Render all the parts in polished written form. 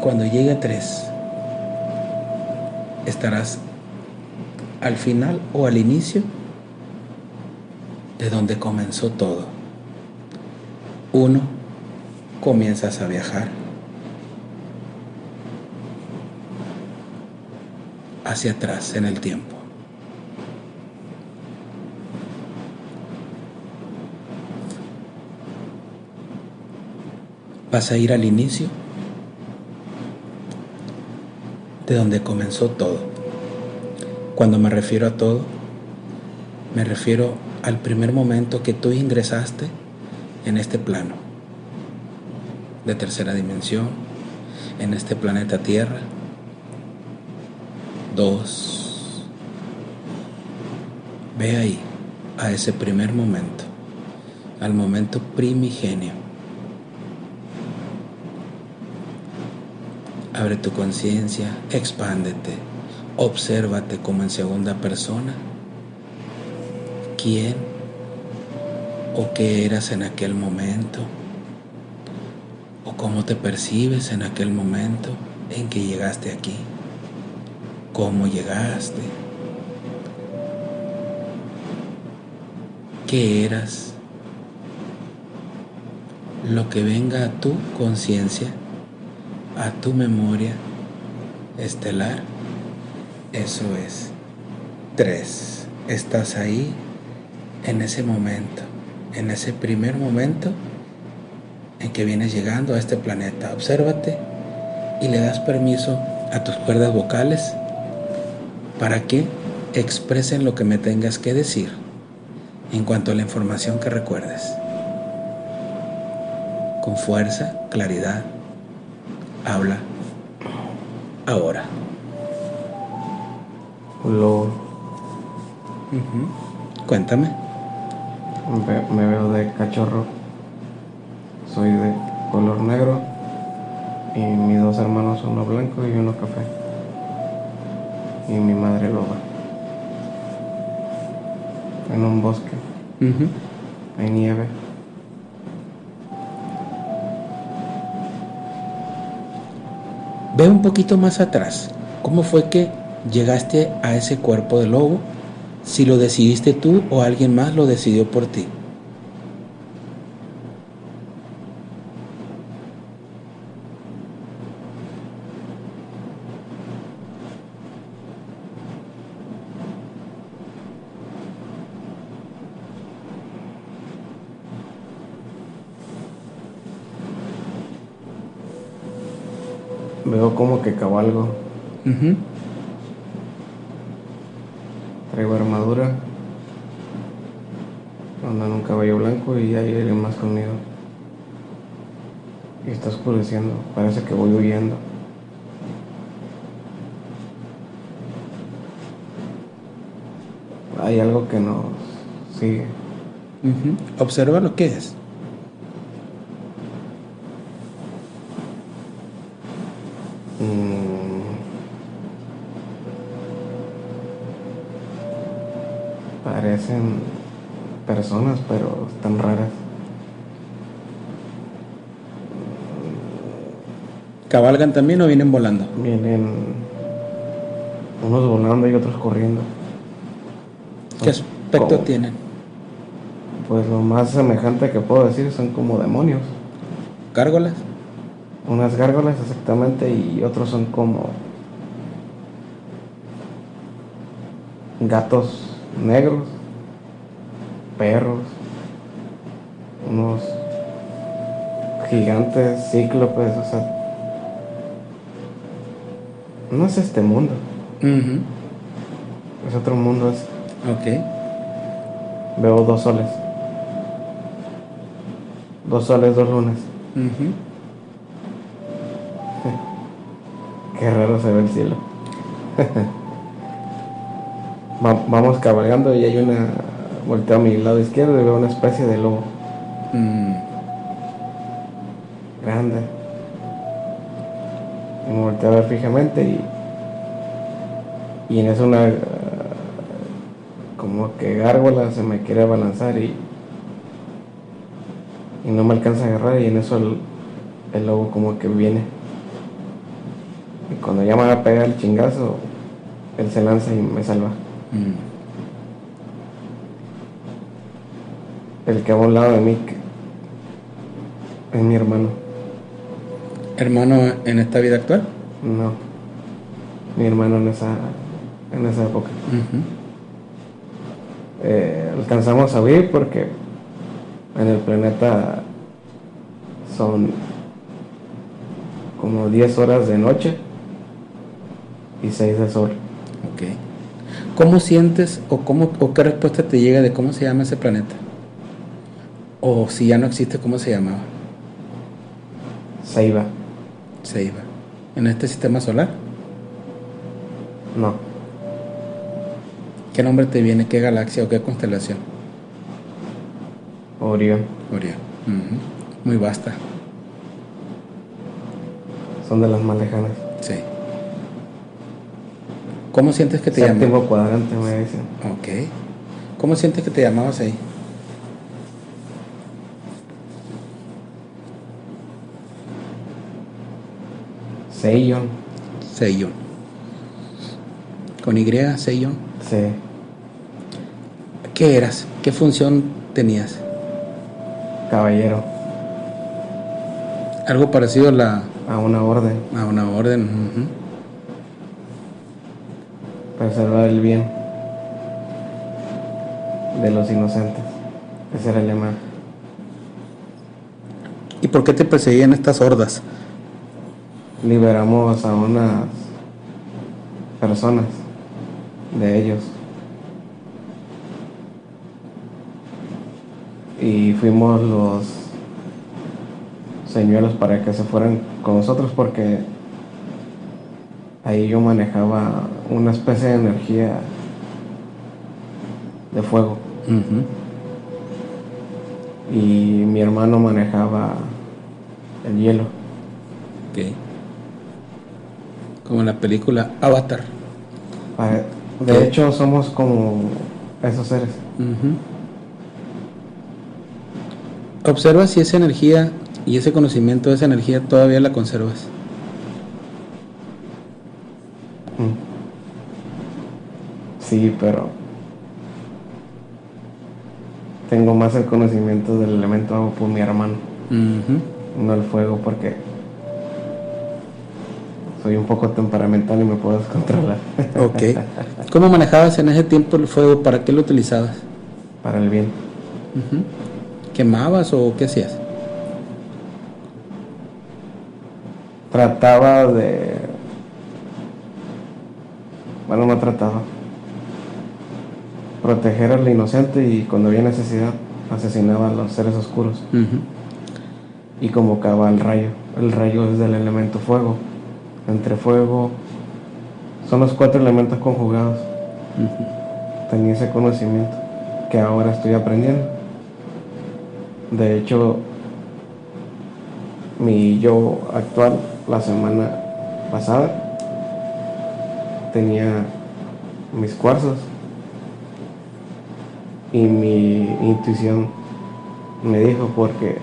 Cuando llegue a 3, estarás al final o al inicio de donde comenzó todo. 1, comienzas a viajar hacia atrás en el tiempo. Vas a ir al inicio de donde comenzó todo. Cuando me refiero a todo, me refiero al primer momento que tú ingresaste en este plano de tercera dimensión, en este planeta Tierra. 2. Ve ahí, a ese primer momento, al momento primigenio. Abre tu conciencia, expándete, obsérvate como en segunda persona. ¿Quién o qué eras en aquel momento? ¿O cómo te percibes en aquel momento en que llegaste aquí? ¿Cómo llegaste? ¿Qué eras? Lo que venga a tu conciencia, a tu memoria estelar, eso es. 3. Estás ahí en ese momento, en ese primer momento en que vienes llegando a este planeta. Obsérvate y le das permiso a tus cuerdas vocales para que expresen lo que me tengas que decir en cuanto a la información que recuerdes. Con fuerza, claridad, habla ahora. Luego, Cuéntame. me veo de cachorro. Soy de color negro y mis 2 hermanos, uno blanco y uno café. Y mi madre loba. En un bosque. Hay nieve. Ve un poquito más atrás. ¿Cómo fue que llegaste a ese cuerpo de lobo? Si lo decidiste tú o alguien más lo decidió por ti. Veo como que cabalgo. Traigo armadura. Ando en un caballo blanco y hay alguien más conmigo. Y está oscureciendo. Parece que voy huyendo. Hay algo que nos sigue. Observa lo que es. Parecen personas, pero están raras. ¿Cabalgan también o vienen volando? Vienen unos volando y otros corriendo. ¿Qué aspecto tienen? Pues lo más semejante que puedo decir son como demonios. ¿Gárgolas? Unas gárgolas exactamente y otros son como gatos negros, perros, unos gigantes, cíclopes, o sea, no es este mundo. Es otro mundo. Ok. Veo 2 soles. 2 soles, 2 lunas. Qué raro se ve el cielo. Vamos cabalgando y hay una... Volteo a mi lado izquierdo y veo una especie de lobo. Grande. Y me volteo a ver fijamente y en eso una... como que gárgola se me quiere abalanzar y no me alcanza a agarrar y en eso el lobo como que viene Y cuando ya me va a pegar el chingazo, él se lanza y me salva. El que va a un lado de mí es mi hermano. ¿Hermano en esta vida actual? No, mi hermano en esa época. Alcanzamos a huir porque en el planeta son como 10 horas de noche y 6 de sol. Ok. ¿Cómo sientes o qué respuesta te llega de cómo se llama ese planeta? O si ya no existe, ¿cómo se llamaba? Ceiba. Ceiba. ¿En este sistema solar? No, ¿Qué nombre te viene? ¿Qué galaxia o qué constelación? Orión. Orión. Muy vasta. Son de las más lejanas. Sí. ¿Cómo sientes que te llamas? Séptimo cuadrante me dicen. Ok. ¿Cómo sientes que te llamabas ahí? Seiyon. Seiyon. ¿Con Y? Seiyon. Sí. ¿Qué eras? ¿Qué función tenías? Caballero. Algo parecido A una orden. a una orden. Preservar el bien de los inocentes. Ese era el lema. ¿Y por qué te perseguían estas hordas? Liberamos a unas personas de ellos. Y fuimos los señuelos para que se fueran con nosotros porque ahí yo manejaba una especie de energía de fuego. Y mi hermano manejaba el hielo. Ok. Como en la película Avatar. De hecho, somos como esos seres. Observa si esa energía y ese conocimiento de esa energía todavía la conservas. Sí, pero tengo más el conocimiento del elemento agua por mi hermano, no el fuego, porque soy un poco temperamental y me puedo descontrolar. Ok. ¿Cómo manejabas en ese tiempo el fuego? ¿Para qué lo utilizabas? Para el bien. ¿Quemabas o qué hacías? Trataba de... Bueno, no trataba. Proteger al inocente y cuando había necesidad asesinaba a los seres oscuros. Y convocaba al rayo. El rayo es del elemento fuego. Entre fuego son los 4 elementos conjugados. Tenía ese conocimiento que ahora estoy aprendiendo. De hecho, mi yo actual, la semana pasada, tenía mis cuarzos y mi intuición me dijo, porque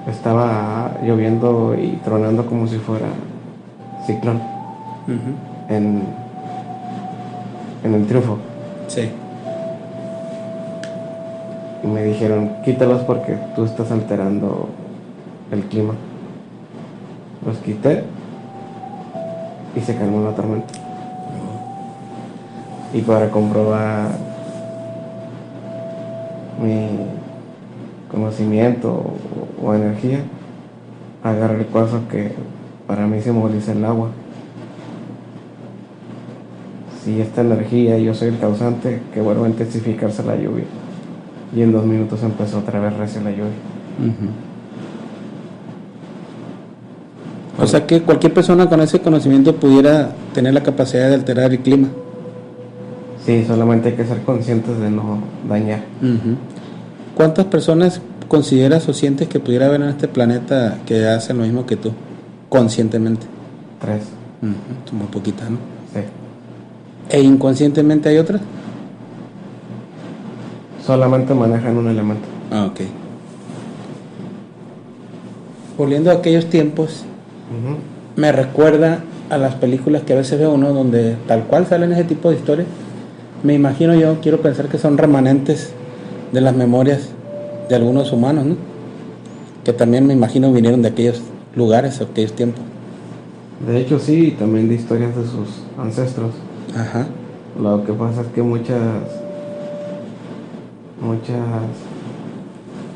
estaba lloviendo y tronando como si fuera ciclón en el Triunfo. Sí. Y me dijeron, quítalos porque tú estás alterando el clima. Los quité y se calmó la tormenta. Y para comprobar mi conocimiento o energía, agarré el cuarzo que para mí simboliza el agua. Si esta energía, yo soy el causante, que vuelva a intensificarse la lluvia. Y en 2 minutos empezó otra vez recia la lluvia. O sea que cualquier persona con ese conocimiento pudiera tener la capacidad de alterar el clima. Sí, solamente hay que ser conscientes de no dañar. ¿Cuántas personas consideras o sientes que pudiera haber en este planeta que hacen lo mismo que tú, conscientemente? 3. Son muy poquitas, ¿no? Sí. ¿E inconscientemente hay otras? Solamente manejan un elemento. Ok. Volviendo a aquellos tiempos, me recuerda a las películas que a veces veo, ¿no? Donde tal cual salen ese tipo de historias. Me imagino yo, quiero pensar que son remanentes de las memorias de algunos humanos, ¿no? Que también me imagino vinieron de aquellos lugares o aquellos tiempos. De hecho sí, y también de historias de sus ancestros. Ajá. Lo que pasa es que muchas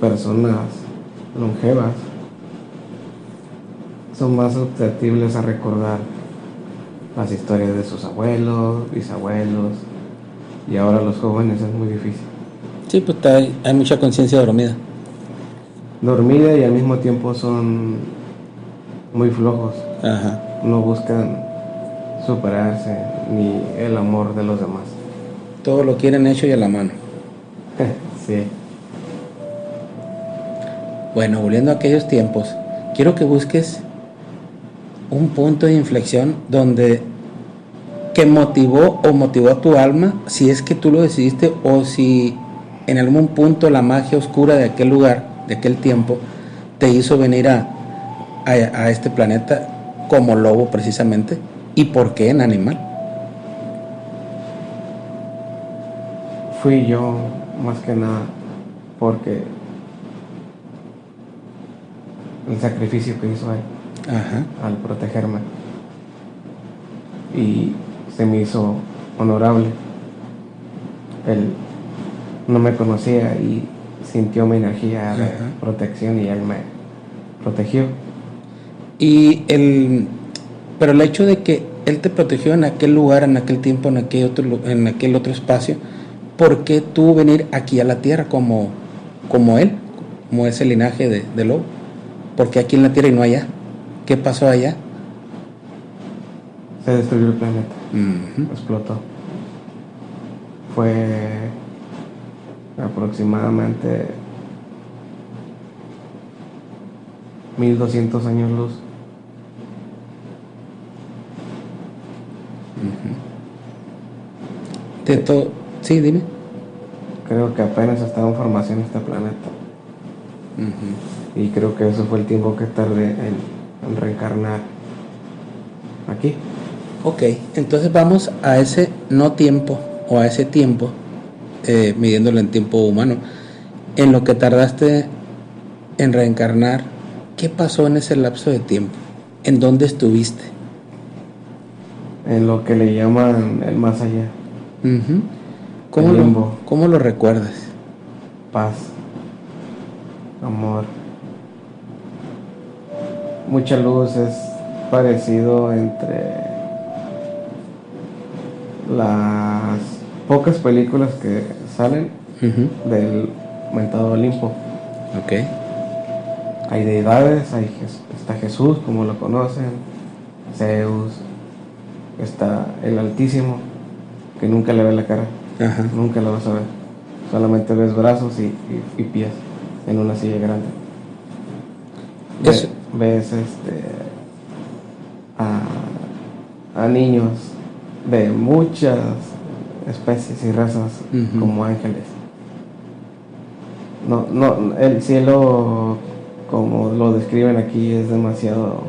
personas longevas son más susceptibles a recordar las historias de sus abuelos, bisabuelos, y ahora los jóvenes es muy difícil. Sí, pues hay mucha conciencia dormida. Dormida y al mismo tiempo son muy flojos. Ajá. No buscan superarse ni el amor de los demás. Todo lo quieren hecho y a la mano. Sí. Bueno, volviendo a aquellos tiempos, quiero que busques un punto de inflexión donde que motivó a tu alma, si es que tú lo decidiste o si en algún punto la magia oscura de aquel lugar, de aquel tiempo, te hizo venir a este planeta como lobo precisamente. ¿Y por qué en animal? Fui yo más que nada porque el sacrificio que hizo él. Ajá. Al protegerme, y se me hizo honorable. Él no me conocía y sintió mi energía de protección y él me protegió. Pero el hecho de que él te protegió en aquel lugar, en aquel tiempo, en aquel otro espacio, ¿por qué tú venir aquí a la tierra como él, como ese linaje de lobo? ¿Por qué aquí en la tierra y no allá? ¿Qué pasó allá? Se destruyó el planeta. Explotó. Fue aproximadamente 1200 años luz. De todo. Sí, dime. Creo que apenas estaba en formación este planeta. Y creo que eso fue el tiempo que tardé en reencarnar aquí. Ok, entonces vamos a ese no tiempo o a ese tiempo, midiéndolo en tiempo humano, en lo que tardaste en reencarnar. ¿Qué pasó en ese lapso de tiempo? ¿En dónde estuviste? En lo que le llaman el más allá. ¿Cómo lo recuerdas? Paz, amor, mucha luz. Es parecido entre las pocas películas que salen del mentado Olimpo. Ok. Hay deidades, está Jesús, como lo conocen, Zeus, está el Altísimo, que nunca le ve la cara. Nunca lo vas a ver. Solamente ves brazos y pies en una silla grande. Ves a niños de muchas especies y razas como ángeles. No, el cielo, como lo describen aquí, es demasiado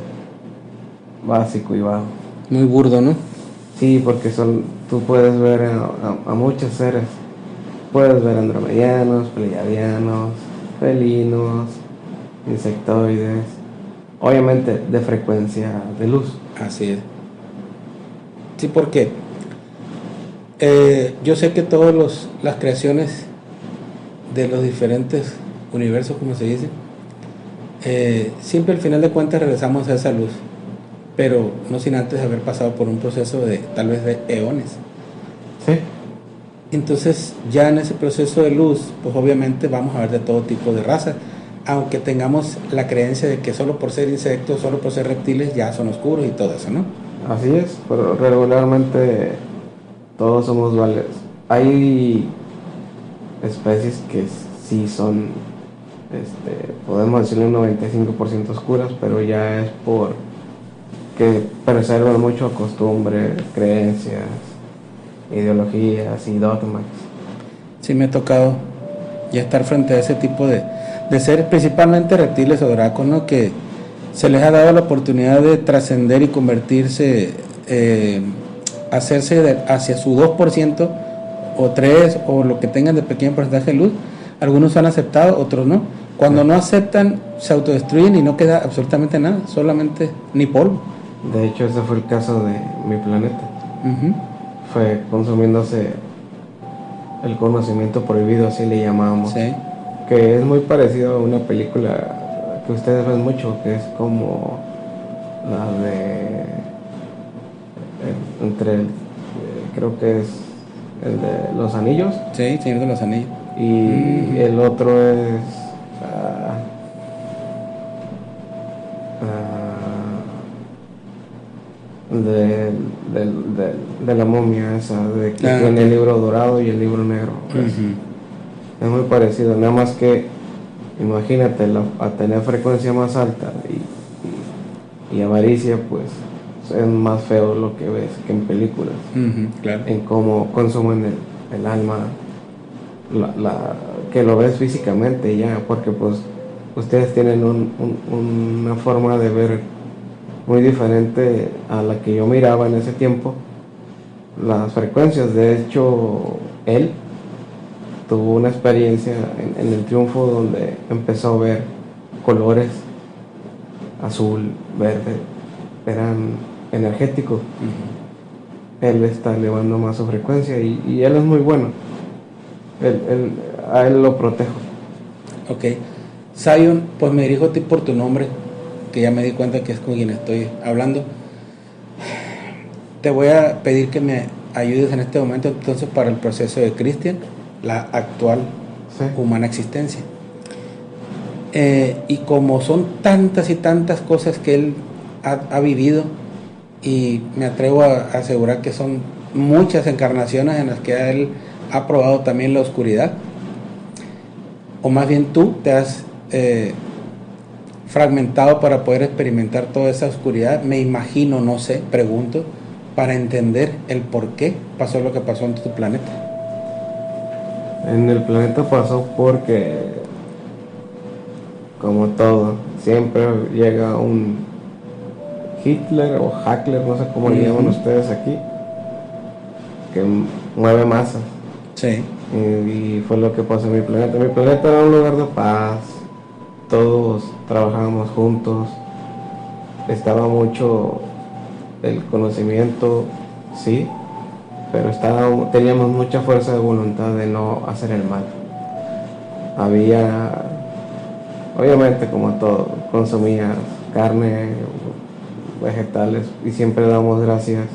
básico y bajo. Muy burdo, ¿no? Sí, porque tú puedes ver a muchos seres. Puedes ver andromedianos, pleiadianos, felinos, insectoides, obviamente de frecuencia de luz. Así es. Sí, porque yo sé que todas las creaciones de los diferentes universos, como se dice, siempre al final de cuentas regresamos a esa luz, pero no sin antes haber pasado por un proceso de tal vez de eones. Sí. Entonces ya en ese proceso de luz, pues obviamente vamos a ver de todo tipo de razas, aunque tengamos la creencia de que solo por ser insectos, solo por ser reptiles ya son oscuros y todo eso, ¿no? Así es, pero regularmente todos somos duales. Hay especies que sí son, podemos decirle un 95% oscuras, pero ya es por que preservan mucho costumbres, creencias, ideologías y dogmas. Sí, me ha tocado ya estar frente a ese tipo de seres, principalmente reptiles o dracos, ¿no? Que se les ha dado la oportunidad de trascender y convertirse, hacerse hacia su 2% o 3% o lo que tengan de pequeño porcentaje de luz. Algunos han aceptado, otros no. Cuando no aceptan, se autodestruyen y no queda absolutamente nada, solamente ni polvo. De hecho, ese fue el caso de mi planeta. Uh-huh. Fue consumiéndose el conocimiento prohibido, así le llamábamos. Sí. Que es muy parecido a una película que ustedes ven mucho, que es como la de creo que es el de los anillos. Sí, Señor de los Anillos. Y el otro es de la momia esa, de que tiene el libro dorado y el libro negro. Es muy parecido, nada más que imagínate a tener frecuencia más alta y avaricia, pues es más feo lo que ves que en películas. Claro. En cómo consumen el alma, que lo ves físicamente ya, porque pues ustedes tienen una forma de ver muy diferente a la que yo miraba en ese tiempo las frecuencias. De hecho, él tuvo una experiencia en el triunfo donde empezó a ver colores azul, verde, eran energéticos. Él está elevando más su frecuencia y él es muy bueno. A él lo protejo. Ok. Zion, pues me dirijo a ti por tu nombre, que ya me di cuenta que es con quien estoy hablando. Te voy a pedir que me ayudes en este momento entonces para el proceso de Cristian, la actual humana existencia. Y como son tantas y tantas cosas que él ha vivido, y me atrevo a asegurar que son muchas encarnaciones en las que él ha probado también la oscuridad, o más bien tú te has fragmentado para poder experimentar toda esa oscuridad, me imagino, no sé, pregunto, para entender el por qué pasó lo que pasó en tu planeta. En el planeta pasó porque, como todo, siempre llega un Hitler o Hackler, no sé cómo le llaman ustedes aquí, que mueve masas. Sí. Y fue lo que pasó en mi planeta. Mi planeta era un lugar de paz, todos trabajábamos juntos, estaba mucho el conocimiento, sí, pero teníamos mucha fuerza de voluntad de no hacer el mal. Había, obviamente como todo, consumía carne, vegetales, y siempre damos gracias,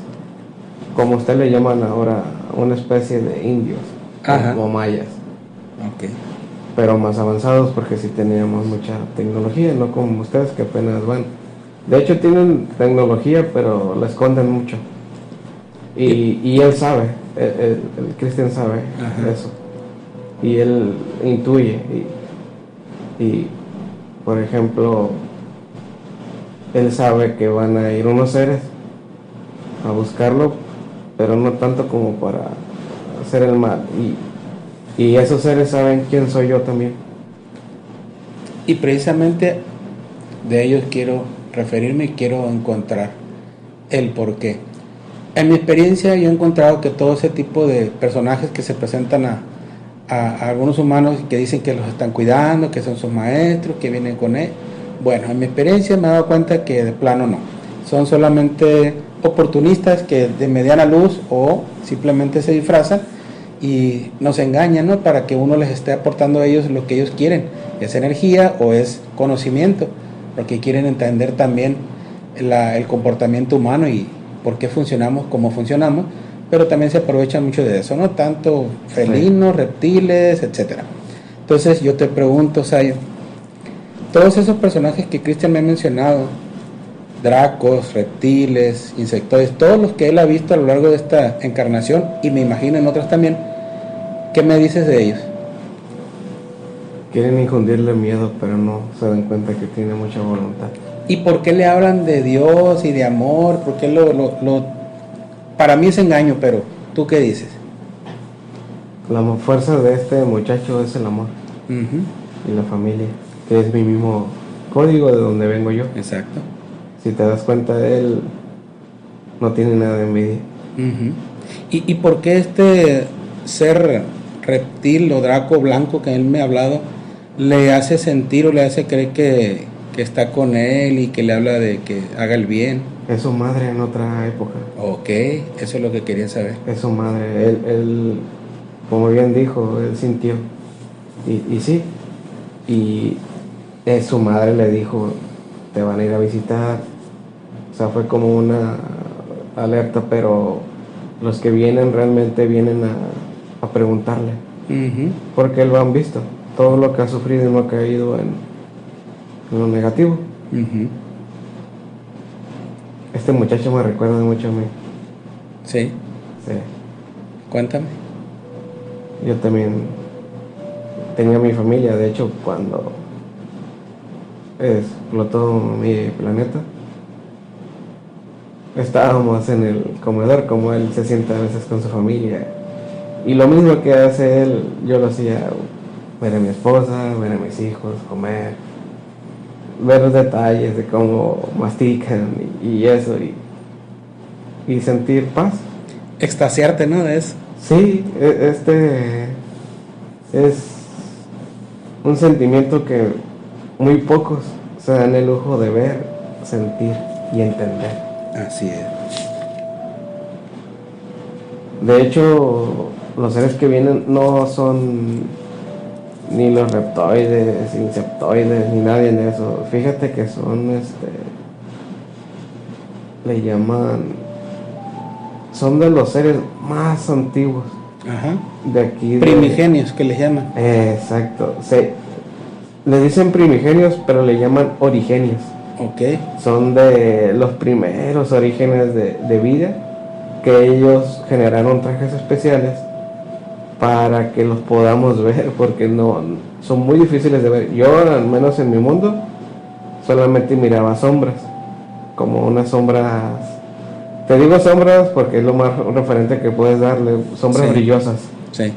como usted le llaman ahora, una especie de indios, como mayas. Okay. Pero más avanzados, porque sí teníamos mucha tecnología, no como ustedes que apenas van. De hecho tienen tecnología, pero la esconden mucho. Y él sabe, el Cristian sabe eso. Y él intuye. Y, por ejemplo, él sabe que van a ir unos seres a buscarlo, pero no tanto como para hacer el mal. Y esos seres saben quién soy yo también. Y precisamente de ellos quiero referirme y quiero encontrar el porqué. En mi experiencia yo he encontrado que todo ese tipo de personajes que se presentan a algunos humanos que dicen que los están cuidando, que son sus maestros, que vienen con él. Bueno, en mi experiencia me he dado cuenta que de plano no. Son solamente oportunistas que de mediana luz o simplemente se disfrazan y nos engañan, ¿no? Para que uno les esté aportando a ellos lo que ellos quieren, es energía o es conocimiento, porque quieren entender también el comportamiento humano y por qué funcionamos como funcionamos, pero también se aprovechan mucho de eso, ¿no? Tanto felinos, reptiles, etcétera. Entonces yo te pregunto, Zion, todos esos personajes que Cristian me ha mencionado, dracos, reptiles, insectoides, todos los que él ha visto a lo largo de esta encarnación, y me imagino en otras también, ¿qué me dices de ellos? Quieren infundirle miedo, pero no se dan cuenta que tiene mucha voluntad. ¿Y por qué le hablan de Dios y de amor? ¿Por qué para mí es engaño, pero ¿tú qué dices? La fuerza de este muchacho es el amor y la familia, que es mi mismo código de donde vengo yo. Exacto. Si te das cuenta, él no tiene nada de envidia. Uh-huh. ¿Y por qué este ser reptil o Draco blanco que él me ha hablado le hace sentir o le hace creer que está con él y que le habla de que haga el bien? Es su madre en otra época. Ok, eso es lo que quería saber. Es su madre. Él, como bien dijo, él sintió. Y sí. Y su madre le dijo, te van a ir a visitar. O sea, fue como una alerta, pero los que vienen realmente vienen a preguntarle. Uh-huh. Porque lo han visto. Todo lo que ha sufrido y no ha caído en lo negativo. Uh-huh. Este muchacho me recuerda mucho a mí. Sí. Sí. Cuéntame. Yo también tenía mi familia. De hecho, cuando explotó mi planeta, estábamos en el comedor, como él se sienta a veces con su familia. Y lo mismo que hace él, yo lo hacía. Ver a mi esposa, ver a mis hijos, comer, ver los detalles de cómo mastican y eso, y sentir paz. Extasiarte, ¿no? De eso. Sí, este es un sentimiento que muy pocos se dan el lujo de ver, sentir y entender. Así es. De hecho, los seres que vienen no son ni los reptoides, insectoides, ni nadie de eso. Fíjate que son, le llaman, son de los seres más antiguos. Ajá. De aquí. Primigenios, que les llaman. Exacto. Le dicen primigenios, pero le llaman origenios. Ok. Son de los primeros orígenes de vida, que ellos generaron trajes especiales para que los podamos ver, porque no son muy difíciles de ver. Yo, al menos en mi mundo, solamente miraba sombras, como unas sombras, te digo sombras porque es lo más referente que puedes darle, sombras brillosas. Sí.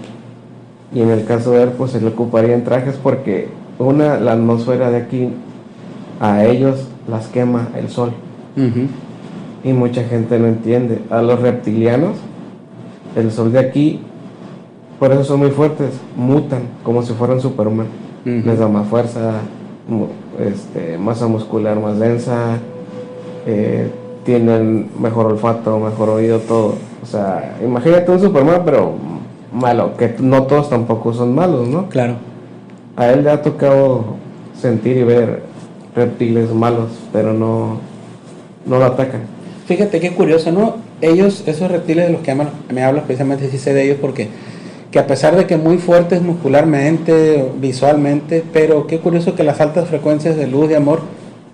Y en el caso de él, pues se le ocuparían trajes porque la atmósfera de aquí a ellos las quema el sol. Uh-huh. Y mucha gente no entiende. A los reptilianos, el sol de aquí, por eso son muy fuertes, mutan como si fueran Superman. Uh-huh. Les da más fuerza, masa muscular más densa, tienen mejor olfato, mejor oído, todo. O sea, imagínate un Superman, pero malo, que no todos tampoco son malos, ¿no? Claro. A él le ha tocado sentir y ver reptiles malos, pero no lo atacan. Fíjate qué curioso, ¿no? Ellos, esos reptiles de los que me hablas, precisamente sí sé de ellos porque que a pesar de que muy fuertes muscularmente, visualmente, pero qué curioso que las altas frecuencias de luz, de amor,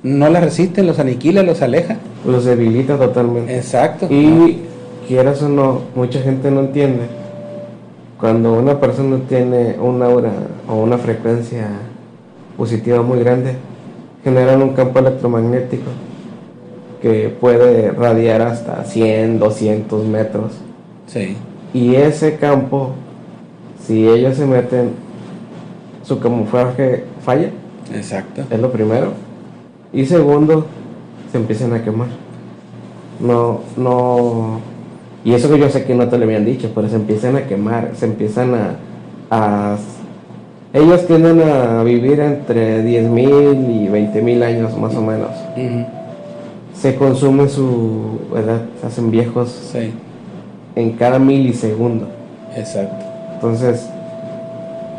no las resisten, los aniquila, los aleja. Los debilita totalmente. Exacto. Y quieras o no, mucha gente no entiende. Cuando una persona tiene un aura o una frecuencia positiva muy grande, generan un campo electromagnético que puede radiar hasta 100, 200 metros. Sí. Y ese campo, si ellos se meten, su camuflaje falla. Exacto. Es lo primero. Y segundo, se empiezan a quemar. No. Y eso que yo sé que no te lo habían dicho, pero se empiezan a quemar, se empiezan a ellos tienden a vivir entre 10,000 y 20,000 años más o menos. Uh-huh. Se consume su edad, se hacen viejos. Sí. En cada milisegundo. Exacto. Entonces,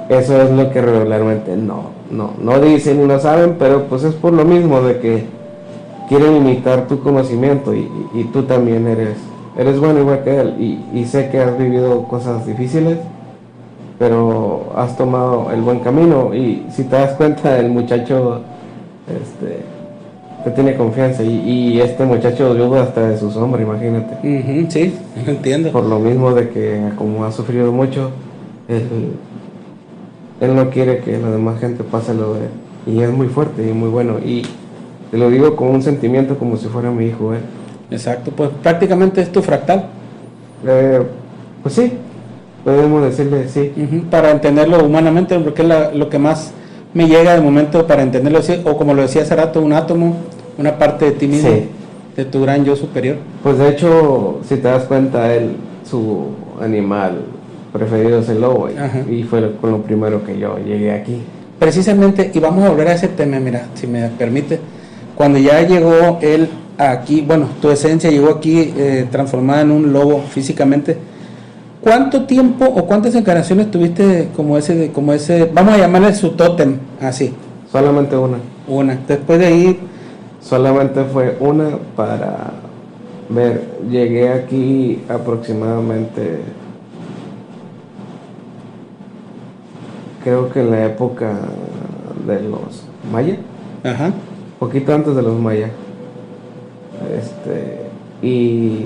eso es lo que regularmente no dicen y no saben, pero pues es por lo mismo de que quieren imitar tu conocimiento y tú también eres bueno igual que él y sé que has vivido cosas difíciles, pero has tomado el buen camino y si te das cuenta el muchacho te tiene confianza y este muchacho duda hasta de su sombra, imagínate. Uh-huh, sí, entiendo. Por lo mismo de que como ha sufrido mucho, él no quiere que la demás gente pase lo de él. Y es muy fuerte y muy bueno. Y te lo digo con un sentimiento como si fuera mi hijo él. Exacto, pues prácticamente es tu fractal. Pues sí, podemos decirle sí. Uh-huh, para entenderlo humanamente, porque es lo que más me llega de momento para entenderlo así, o como lo decía hace rato, un átomo, una parte de ti mismo, Sí. de tu gran yo superior. Pues de hecho, si te das cuenta, su animal preferido es el lobo, Ajá. y fue con lo primero que yo llegué aquí. Precisamente, y vamos a volver a ese tema, mira, si me permite, cuando ya llegó él aquí, bueno, tu esencia llegó aquí transformada en un lobo físicamente, ¿cuánto tiempo o cuántas encarnaciones tuviste como ese, vamos a llamarle su tótem, así, Solamente una. una? Después de ahí, Solamente fue una para ver. Llegué aquí aproximadamente, creo que en la época de los mayas, ajá, poquito antes de los mayas. Y